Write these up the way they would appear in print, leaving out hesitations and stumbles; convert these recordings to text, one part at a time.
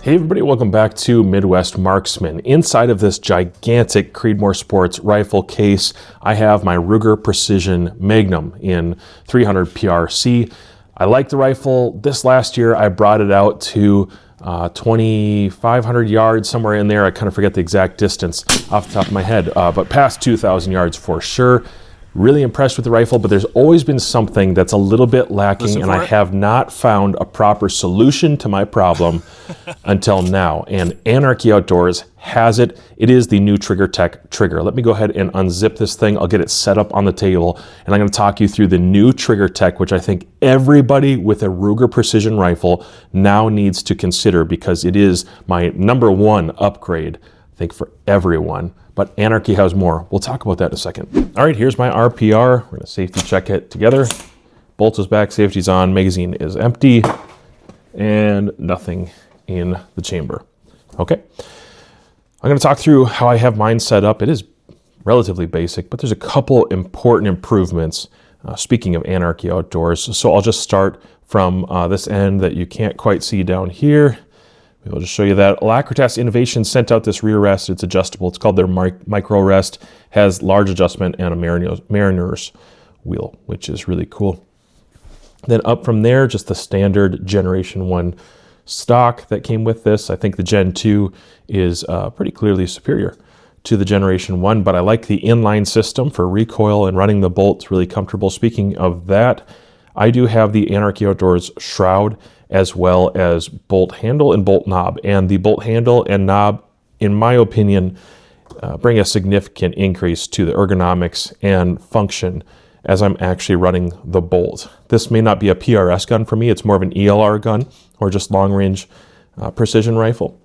Hey everybody, welcome back to Midwest Marksman. Inside of this gigantic Creedmoor Sports rifle case, I have my Ruger Precision Magnum in 300 PRC. I like the rifle. This last year I brought it out to 2,500 yards, somewhere in there. I kind of forget the exact distance off the top of my head, but past 2,000 yards for sure. Really impressed with the rifle, but there's always been something that's a little bit lacking, and I have not found a proper solution to my problem until now. And Anarchy Outdoors has it. It is the new TriggerTech trigger. Let me go ahead and unzip this thing. I'll get it set up on the table, and I'm going to talk you through the new TriggerTech, which I think everybody with a Ruger Precision rifle now needs to consider, because it is my #1 upgrade, I think, for everyone. But Anarchy has more. We'll talk about that in a second. All right, here's my RPR. We're gonna safety check it together. Bolt is back, safety's on, magazine is empty, and nothing in the chamber. Okay, I'm gonna talk through how I have mine set up. It is relatively basic, but there's a couple important improvements, speaking of Anarchy Outdoors. So I'll just start from this end that you can't quite see down here. I'll just show you that. Alacritas Innovations sent out this rear rest. It's adjustable. It's called their micro rest. Has large adjustment and a Mariner's wheel, which is really cool. Then up from there, just the standard Generation 1 stock that came with this. I think the Gen 2 is pretty clearly superior to the Generation 1, but I like the inline system for recoil and running the bolt. It's really comfortable. Speaking of that, I do have the Anarchy Outdoors shroud, as well as bolt handle and bolt knob. And the bolt handle and knob, in my opinion, bring a significant increase to the ergonomics and function as I'm actually running the bolt. This may not be a PRS gun for me. It's more of an ELR gun or just long-range precision rifle.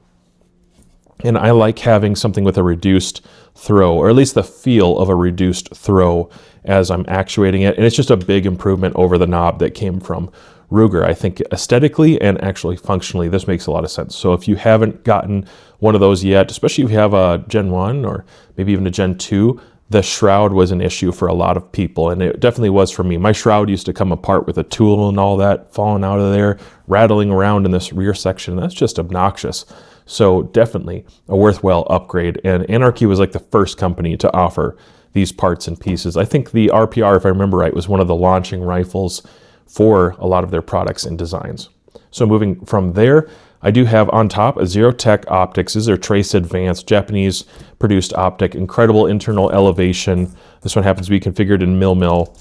And I like having something with a reduced throw, or at least the feel of a reduced throw as I'm actuating it. And it's just a big improvement over the knob that came from Ruger. I think aesthetically and actually functionally, this makes a lot of sense. So if you haven't gotten one of those yet, especially if you have a Gen 1 or maybe even a Gen 2, the shroud was an issue for a lot of people, and it definitely was for me. My shroud used to come apart with a tool and all that falling out of there, rattling around in this rear section. That's just obnoxious. So definitely a worthwhile upgrade, and Anarchy was like the first company to offer these parts and pieces. I think the RPR, if I remember right, was one of the launching rifles for a lot of their products and designs. So moving from there, I do have on top a Zerotech optics. This is their Trace Advanced Japanese produced optic. Incredible internal elevation. This one happens to be configured in mil-mil.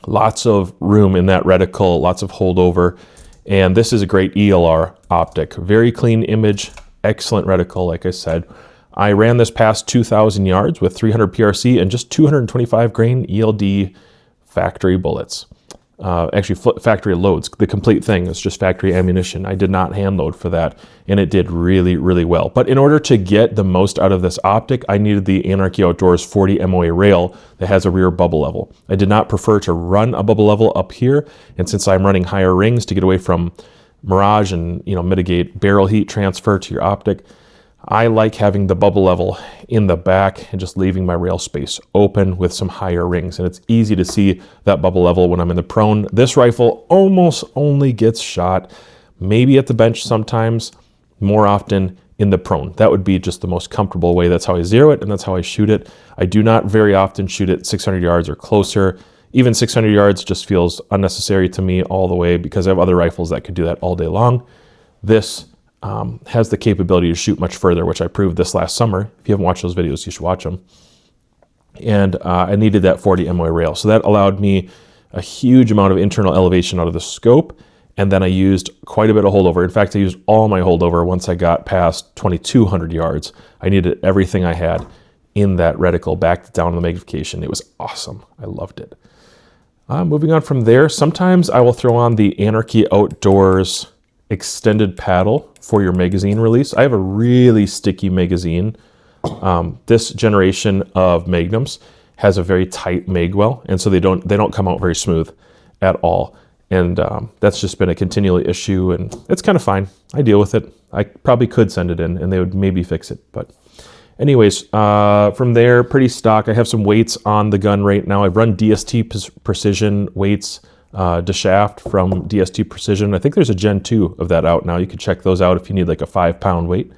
Lots of room in that reticle, lots of holdover. And this is a great ELR optic. Very clean image, excellent reticle, like I said. I ran this past 2,000 yards with 300 PRC and just 225 grain ELD factory bullets. Actually, factory loads. The complete thing is just factory ammunition. I did not hand load for that, and it did really, really well. But in order to get the most out of this optic, I needed the Anarchy Outdoors 40 MOA rail that has a rear bubble level. I did not prefer to run a bubble level up here, and since I'm running higher rings to get away from mirage and mitigate barrel heat transfer to your optic, I like having the bubble level in the back and just leaving my rail space open with some higher rings. And it's easy to see that bubble level when I'm in the prone. This rifle almost only gets shot, maybe at the bench sometimes, more often in the prone. That would be just the most comfortable way. That's how I zero it, and that's how I shoot it. I do not very often shoot it 600 yards or closer. Even 600 yards just feels unnecessary to me all the way, because I have other rifles that could do that all day long. This has the capability to shoot much further, which I proved this last summer. If you haven't watched those videos, you should watch them. And I needed that 40 MOA rail. So that allowed me a huge amount of internal elevation out of the scope. And then I used quite a bit of holdover. In fact, I used all my holdover once I got past 2,200 yards. I needed everything I had in that reticle, back down the magnification. It was awesome. I loved it. Moving on from there, sometimes I will throw on the Anarchy Outdoors extended paddle for your magazine release. I have a really sticky magazine. This generation of Magnums has a very tight mag well, and so they don't come out very smooth at all. And that's just been a continual issue, and it's kind of fine. I deal with it. I probably could send it in, and they would maybe fix it. But anyways, from there, pretty stock. I have some weights on the gun right now. I've run DST Precision weights shaft from DST Precision. I think there's a Gen 2 of that out now. You can check those out if you need like a 5-pound weight.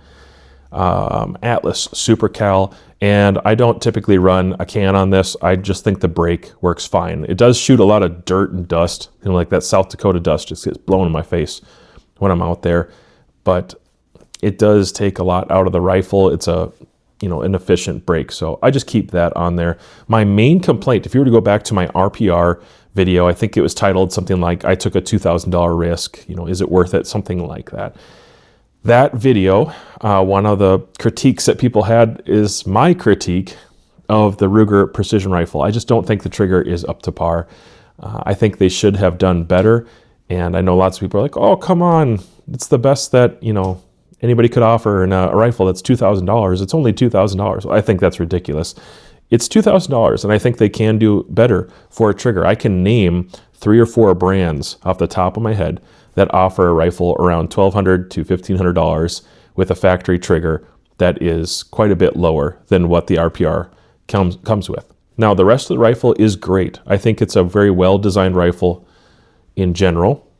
Atlas Super Cal, and I don't typically run a can on this. I just think the brake works fine. It does shoot a lot of dirt and dust, like that South Dakota dust just gets blown in my face when I'm out there, but it does take a lot out of the rifle. It's a an efficient brake, so I just keep that on there. My main complaint, if you were to go back to my RPR video, I think it was titled something like, I took a $2,000 risk, is it worth it? Something like that. That video, one of the critiques that people had is my critique of the Ruger Precision Rifle. I just don't think the trigger is up to par. I think they should have done better, and I know lots of people are like, oh, come on, it's the best that, anybody could offer in a rifle that's $2,000. It's only $2,000. I think that's ridiculous. It's $2,000, and I think they can do better for a trigger. I can name 3 or 4 brands off the top of my head that offer a rifle around $1,200 to $1,500 with a factory trigger that is quite a bit lower than what the RPR comes with. Now, the rest of the rifle is great. I think it's a very well-designed rifle in general,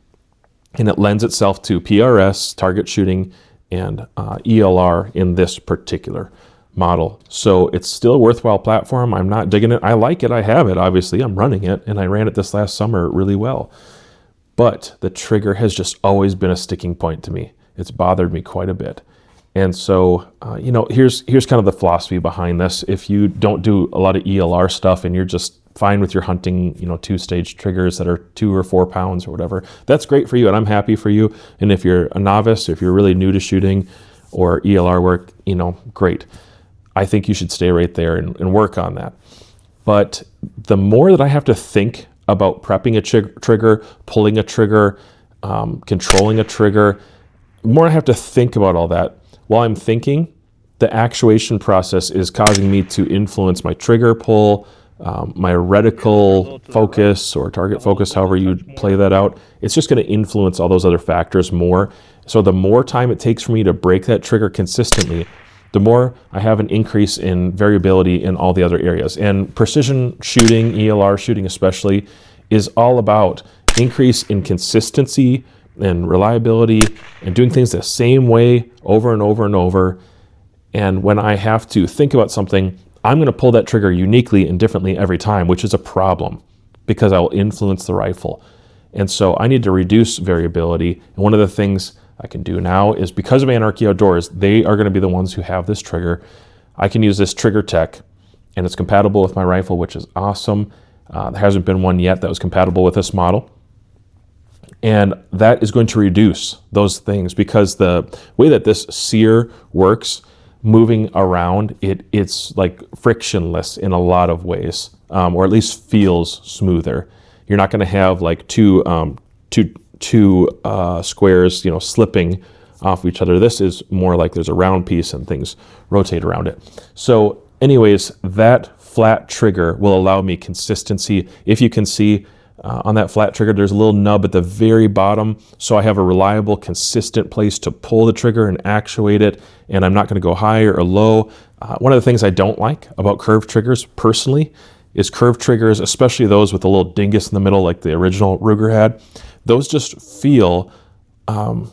and it lends itself to PRS, target shooting, and ELR in this particular model. So it's still a worthwhile platform. I'm not digging it. I like it. I have it, obviously. I'm running it, and I ran it this last summer really well. But the trigger has just always been a sticking point to me. It's bothered me quite a bit. And so, here's kind of the philosophy behind this. If you don't do a lot of ELR stuff and you're just fine with your hunting, 2-stage triggers that are 2 or 4 pounds or whatever, that's great for you, and I'm happy for you. And if you're a novice, if you're really new to shooting or ELR work, great. I think you should stay right there and work on that. But the more that I have to think about prepping a trigger, pulling a trigger, controlling a trigger, the more I have to think about all that, while I'm thinking, the actuation process is causing me to influence my trigger pull, my reticle focus or target focus, however you play that out. It's just going to influence all those other factors more. So the more time it takes for me to break that trigger consistently, the more I have an increase in variability in all the other areas. And precision shooting, ELR shooting especially, is all about increase in consistency and reliability and doing things the same way over and over and over. And when I have to think about something, I'm going to pull that trigger uniquely and differently every time, which is a problem because I will influence the rifle. And so I need to reduce variability. And one of the things I can do now is, because of Anarchy Outdoors, they are going to be the ones who have this trigger. I can use this trigger tech, and it's compatible with my rifle, which is awesome. There hasn't been one yet that was compatible with this model. And that is going to reduce those things, because the way that this sear works, moving around, it's like frictionless in a lot of ways, or at least feels smoother. You're not going to have like two squares, slipping off each other. This is more like there's a round piece and things rotate around it. So anyways, that flat trigger will allow me consistency. If you can see on that flat trigger, there's a little nub at the very bottom. So I have a reliable, consistent place to pull the trigger and actuate it. And I'm not going to go high or low. One of the things I don't like about curved triggers personally is curved triggers, especially those with a little dingus in the middle like the original Ruger had. Those just feel kind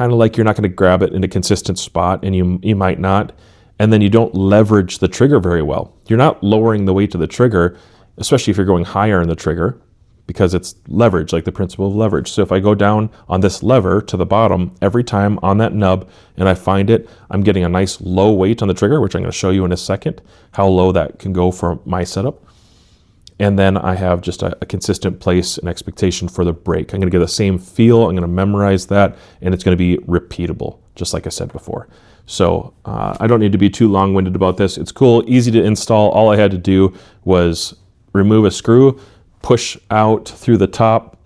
of like you're not going to grab it in a consistent spot, and you might not. And then you don't leverage the trigger very well. You're not lowering the weight of the trigger, especially if you're going higher in the trigger, because it's leverage, like the principle of leverage. So if I go down on this lever to the bottom every time on that nub and I find it, I'm getting a nice low weight on the trigger, which I'm going to show you in a second, how low that can go for my setup. And then I have just a consistent place and expectation for the brake. I'm going to get the same feel. I'm going to memorize that, and it's going to be repeatable, just like I said before. So I don't need to be too long-winded about this. It's cool, easy to install. All I had to do was remove a screw, push out through the top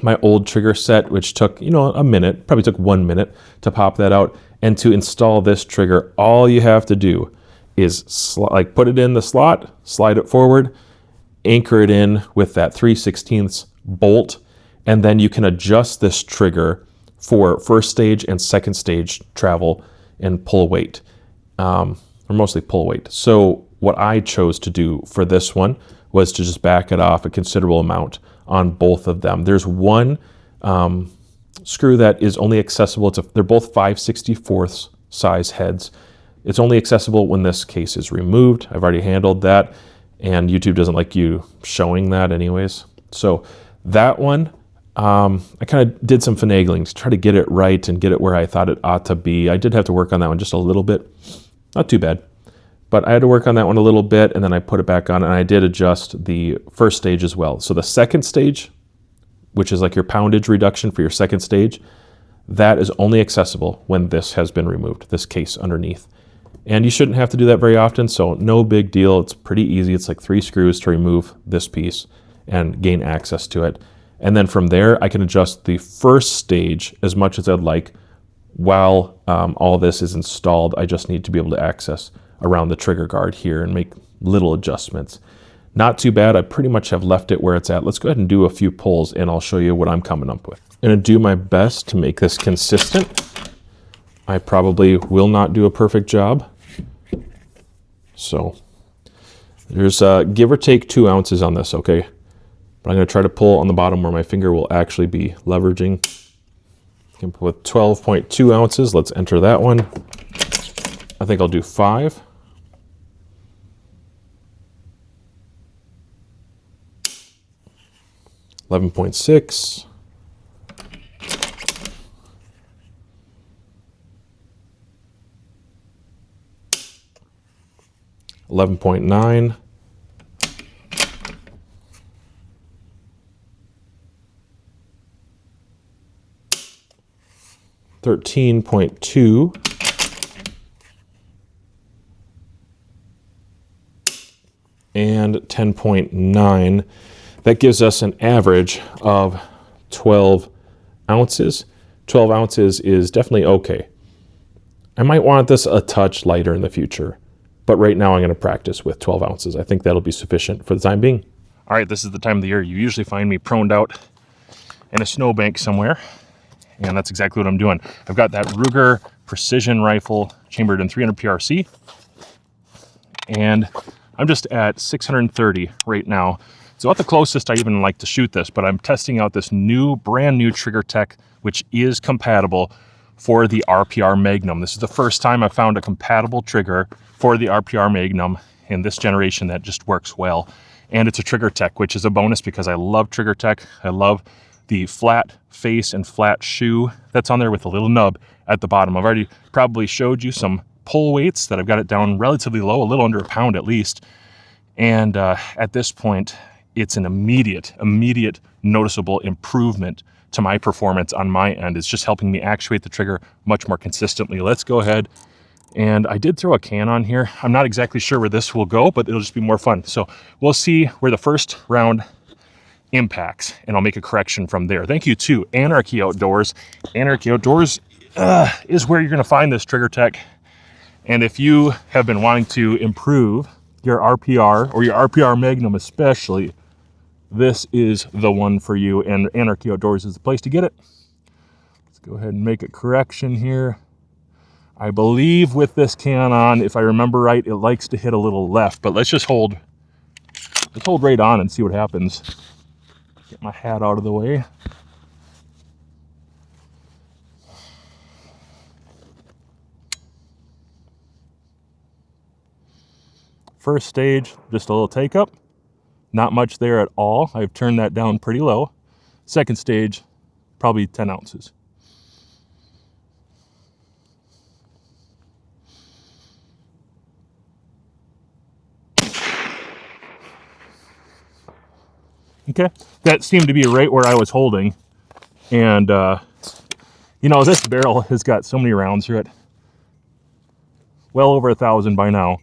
my old trigger set, which took, a minute, probably took 1 minute to pop that out. And to install this trigger, all you have to do is put it in the slot, slide it forward, anchor it in with that 3/16 bolt, and then you can adjust this trigger for first stage and second stage travel and pull weight, or mostly pull weight. So what I chose to do for this one was to just back it off a considerable amount on both of them. There's one screw that is only accessible. They're both 5/64 size heads. It's only accessible when this case is removed. I've already handled that, and YouTube doesn't like you showing that anyways. So that one, I kind of did some finagling to try to get it right and get it where I thought it ought to be. I did have to work on that one just a little bit. Not too bad. But I had to work on that one a little bit, and then I put it back on, and I did adjust the first stage as well. So the second stage, which is like your poundage reduction for your second stage, that is only accessible when this has been removed, this case underneath. And you shouldn't have to do that very often, so no big deal. It's pretty easy. It's like 3 screws to remove this piece and gain access to it. And then from there, I can adjust the first stage as much as I'd like while all this is installed. I just need to be able to access around the trigger guard here and make little adjustments. Not too bad. I pretty much have left it where it's at. Let's go ahead and do a few pulls and I'll show you what I'm coming up with. I'm going to do my best to make this consistent. I probably will not do a perfect job. So there's give or take 2 ounces on this, okay? But I'm going to try to pull on the bottom where my finger will actually be leveraging. With 12.2 ounces, let's enter that one. I think I'll do 5. 11.6. 11.9. 13.2. And 10.9. That gives us an average of 12 ounces. 12 ounces is definitely okay. I might want this a touch lighter in the future, but right now I'm going to practice with 12 ounces. I think that'll be sufficient for the time being. All right, this is the time of the year you usually find me proned out in a snowbank somewhere, and that's exactly what I'm doing. I've got that Ruger precision rifle chambered in 300 PRC, and I'm just at 630 right now. It's about the closest I even like to shoot this, but I'm testing out this brand new trigger tech, which is compatible for the RPR Magnum. This is the first time I found a compatible trigger for the RPR Magnum in this generation that just works well. And it's a trigger tech, which is a bonus because I love trigger tech. I love the flat face and flat shoe that's on there with a little nub at the bottom. I've already probably showed you some pull weights that I've got it down relatively low, a little under a pound at least. And at this point, it's an immediate noticeable improvement to my performance on my end. It's just helping me actuate the trigger much more consistently. Let's go ahead. And I did throw a can on here. I'm not exactly sure where this will go, but it'll just be more fun. So we'll see where the first round impacts, and I'll make a correction from there. Thank you to Anarchy Outdoors. Anarchy Outdoors is where you're going to find this trigger tech. And if you have been wanting to improve your RPR, or your RPR Magnum especially, this is the one for you, and Anarchy Outdoors is the place to get it. Let's go ahead and make a correction here. I believe with this can on, if I remember right, it likes to hit a little left, but let's hold right on and see what happens. Get my hat out of the way. First stage, just a little take up. Not much there at all. I've turned that down pretty low. Second stage, probably 10 ounces. Okay, that seemed to be right where I was holding. And, you know, this barrel has got so many rounds through it. Well over 1,000 by now.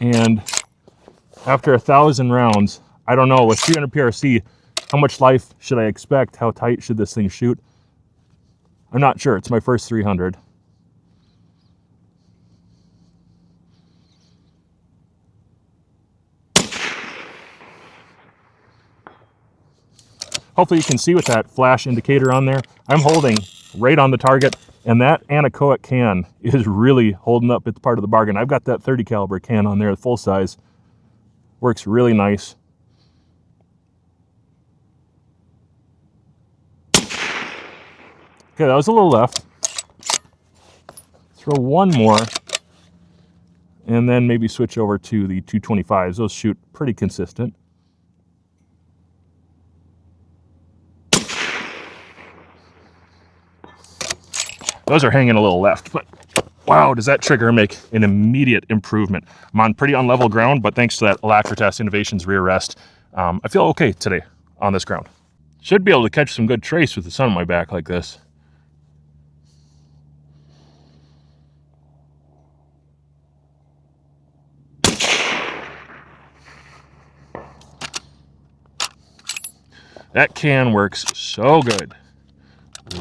And after 1,000 rounds, I don't know, with 300 PRC, how much life should I expect? How tight should this thing shoot? I'm not sure. It's my first 300. Hopefully you can see with that flash indicator on there, I'm holding right on the target. And that anechoic can is really holding up its part of the bargain. I've got that 30 caliber can on there, full size. Works really nice. Okay, that was a little left. Throw one more, and then maybe switch over to the 225s. Those shoot pretty consistent. Those are hanging a little left, but wow, does that trigger make an immediate improvement. I'm on pretty unlevel ground, but thanks to that Alacritas Innovations rear rest, I feel okay today on this ground. Should be able to catch some good trace with the sun on my back like this. That can works so good.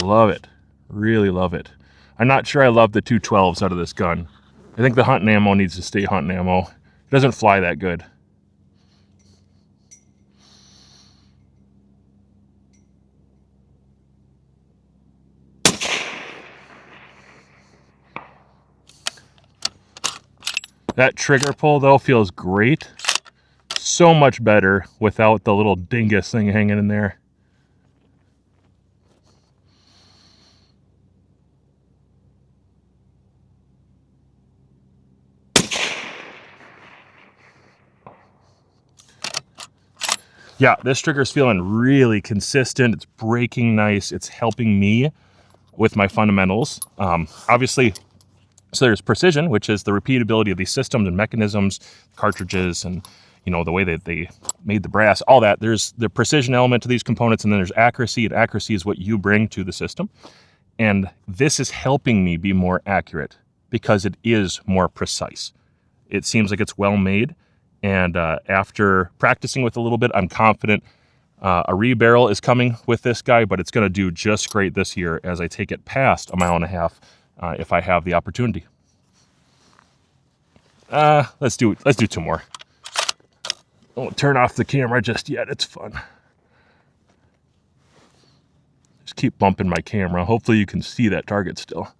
Love it. Really love it. I'm not sure I love the 212s out of this gun. I think the hunting ammo needs to stay hunting ammo. It doesn't fly that good. That trigger pull though feels great. So much better without the little dingus thing hanging in there. Yeah, this trigger's feeling really consistent. It's braking nice. It's helping me with my fundamentals. Obviously, so there's precision, which is the repeatability of these systems and mechanisms, cartridges, and the way that they made the brass, all that. There's the precision element to these components, and then there's accuracy, and accuracy is what you bring to the system. And this is helping me be more accurate because it is more precise. It seems like it's well made. And after practicing with a little bit, I'm confident a rebarrel is coming with this guy, but it's going to do just great this year as I take it past 1.5 miles if I have the opportunity. Let's do 2 more. Don't turn off the camera just yet. It's fun. Just keep bumping my camera. Hopefully you can see that target still.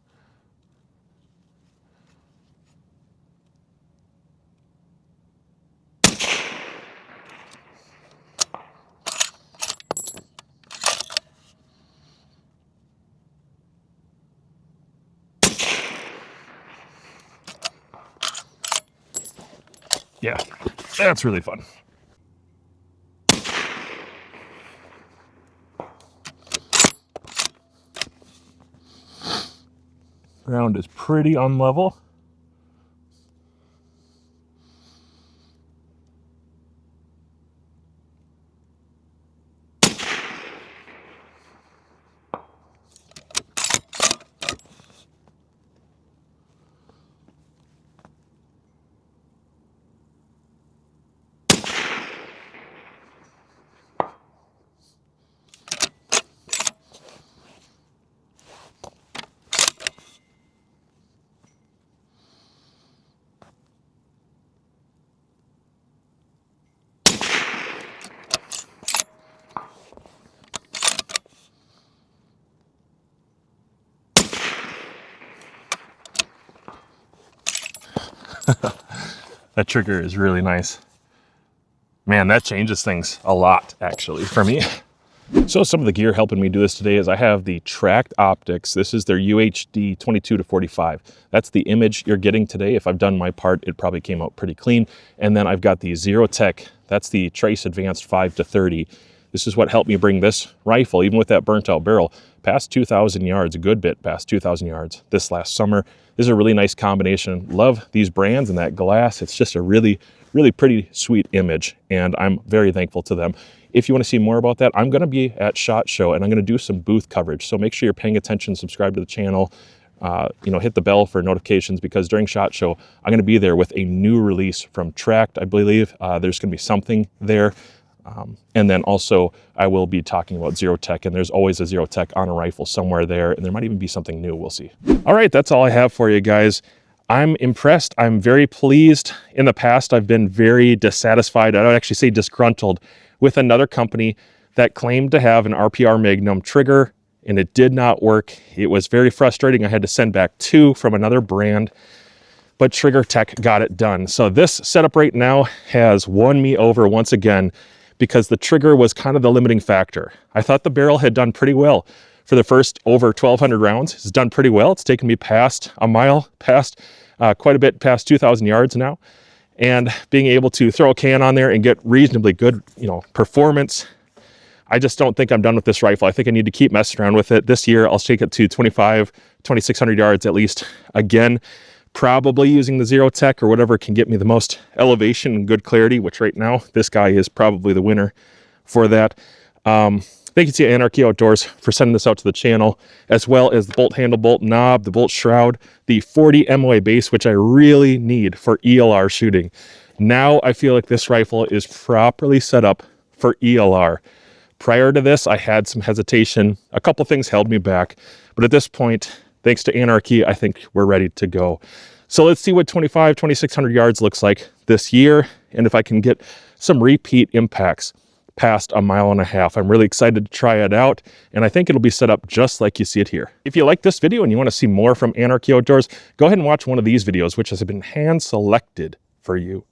Yeah, that's really fun. Ground is pretty unlevel. That trigger is really nice. Man, that changes things a lot, actually, for me. So some of the gear helping me do this today is I have the Tracked Optics. This is their UHD 22-45. That's the image you're getting today. If I've done my part, it probably came out pretty clean. And then I've got the Zero Tech. That's the Trace Advanced 5-30. This is what helped me bring this rifle, even with that burnt out barrel, past 2,000 yards, a good bit past 2,000 yards this last summer. This is a really nice combination. Love these brands and that glass. It's just a really, really pretty, sweet image, and I'm very thankful to them. If you want to see more about that, I'm going to be at SHOT Show, and I'm going to do some booth coverage. So make sure you're paying attention, subscribe to the channel, hit the bell for notifications, because during SHOT Show, I'm going to be there with a new release from Tracked, I believe. There's going to be something there. And then also I will be talking about Zero Tech, and there's always a Zero Tech on a rifle somewhere there, and there might even be something new. We'll see. All right, that's all I have for you guys. I'm impressed. I'm very pleased. In the past, I've been very dissatisfied. I would actually say disgruntled with another company that claimed to have an RPR Magnum trigger and it did not work. It was very frustrating. I had to send back 2 from another brand, but Trigger Tech got it done. So this setup right now has won me over once again because the trigger was kind of the limiting factor. I thought the barrel had done pretty well for the first over 1,200 rounds. It's done pretty well. It's taken me past a mile, past quite a bit past 2,000 yards now. And being able to throw a can on there and get reasonably good, performance. I just don't think I'm done with this rifle. I think I need to keep messing around with it. This year, I'll take it to 2,600 yards at least. Again, probably using the Zero Tech or whatever can get me the most elevation and good clarity, which right now, this guy is probably the winner for that. Thank you to Anarchy Outdoors for sending this out to the channel, as well as the bolt handle, bolt knob, the bolt shroud, the 40 MOA base, which I really need for ELR shooting. Now I feel like this rifle is properly set up for ELR. Prior to this, I had some hesitation. A couple things held me back, but at this point, thanks to Anarchy, I think we're ready to go. So let's see what 2,600 yards looks like this year, and if I can get some repeat impacts past a mile and a half. I'm really excited to try it out, and I think it'll be set up just like you see it here. If you like this video and you want to see more from Anarchy Outdoors, go ahead and watch one of these videos, which has been hand selected for you.